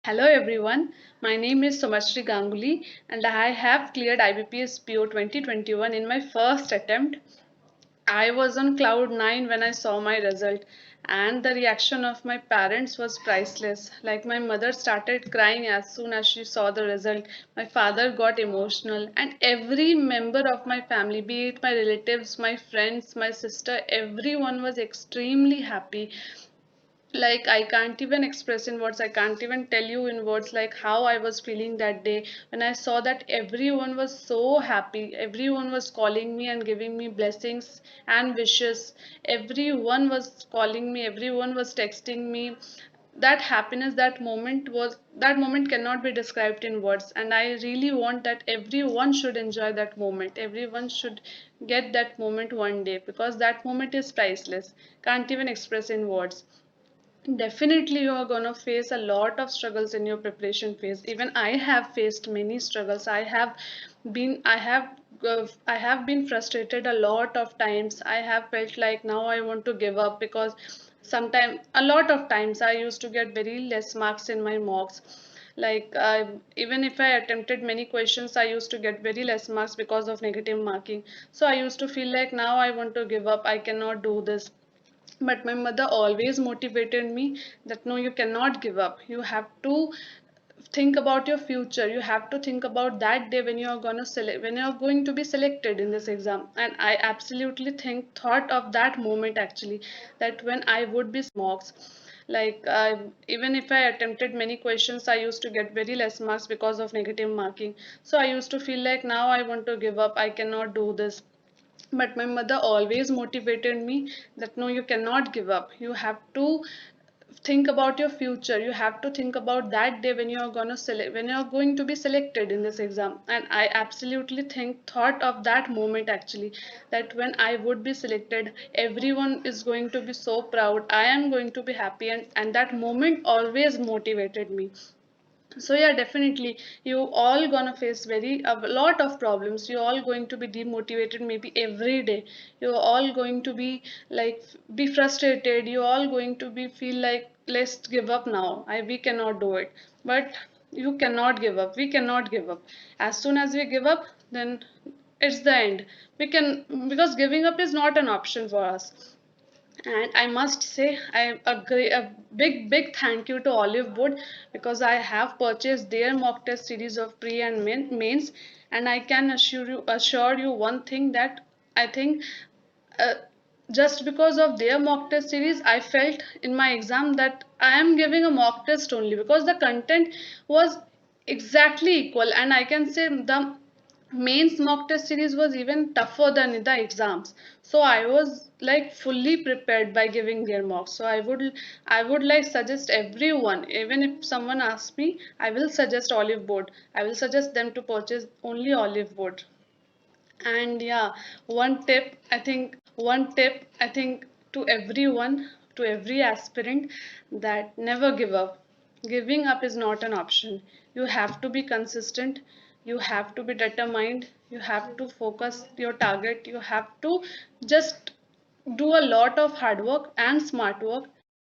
Hello everyone, my name is Somashree and I have cleared IBPS PO 2021 in my first attempt. I was on cloud 9 when I saw my result, and the reaction of my parents was priceless. Like, my mother started crying as soon as she saw the result. My father got emotional, and every member of my family, be it my relatives, my friends, my sister, everyone was extremely happy. Like, I can't even express in words, I can't even tell you in words like how I was feeling that day when I saw that everyone was so happy, everyone was calling me and giving me blessings and wishes, everyone was calling me, everyone was texting me. That happiness, that moment cannot be described in words, and I really want that everyone should enjoy that moment, everyone should get that moment one day, because that moment is priceless, can't even express in words. Definitely, you are going to face a lot of struggles in your preparation phase. Even I have faced many struggles. I have been frustrated a lot of times. I have felt like now I want to give up, because sometimes, a lot of times, I used to get very less marks in my mocks. Like, even if I attempted many questions, I used to get very less marks because of negative marking. So I used to feel like now I want to give up. I cannot do this, but my mother always motivated me that no, you cannot give up, you have to think about your future, you have to think about that day when you are going to select, when you are going to be selected in this exam. And I absolutely thought of that moment actually, that when I would be mocks, like, even if I attempted many questions, I used to get very less marks because of negative marking. So I used to feel like now I want to give up, I cannot do this. But my mother always motivated me that no, you cannot give up, you have to think about your future, you have to think about that day when you are going to select, when you are going to be selected in this exam. And I absolutely thought of that moment actually, that when I would be selected, everyone is going to be so proud, I am going to be happy, and that moment always motivated me. So yeah, definitely, you all gonna face very a lot of problems, you all going to be demotivated maybe every day, you're all going to be like, be frustrated, you all going to be feel like let's give up now, we cannot do it. But you cannot give up, we cannot give up. As soon as we give up, then it's the end. We can, because giving up is not an option for us. And I must say, I agree, a big thank you to Oliveboard, because I have purchased their mock test series of pre and mains, and I can assure you one thing, that I think, uh, just because of their mock test series, I felt in my exam that I am giving a mock test only, because the content was exactly equal, and I can say the mains mock test series was even tougher than the exams. So I was like fully prepared by giving their mocks. So I would like suggest everyone, even if someone asks me, I will suggest Oliveboard, I will suggest them to purchase only Oliveboard. And yeah, one tip I think to everyone, to every aspirant, that never give up. Giving up is not an option. You have to be consistent, you have to be determined, you have to focus your target, you have to just do a lot of hard work and smart work,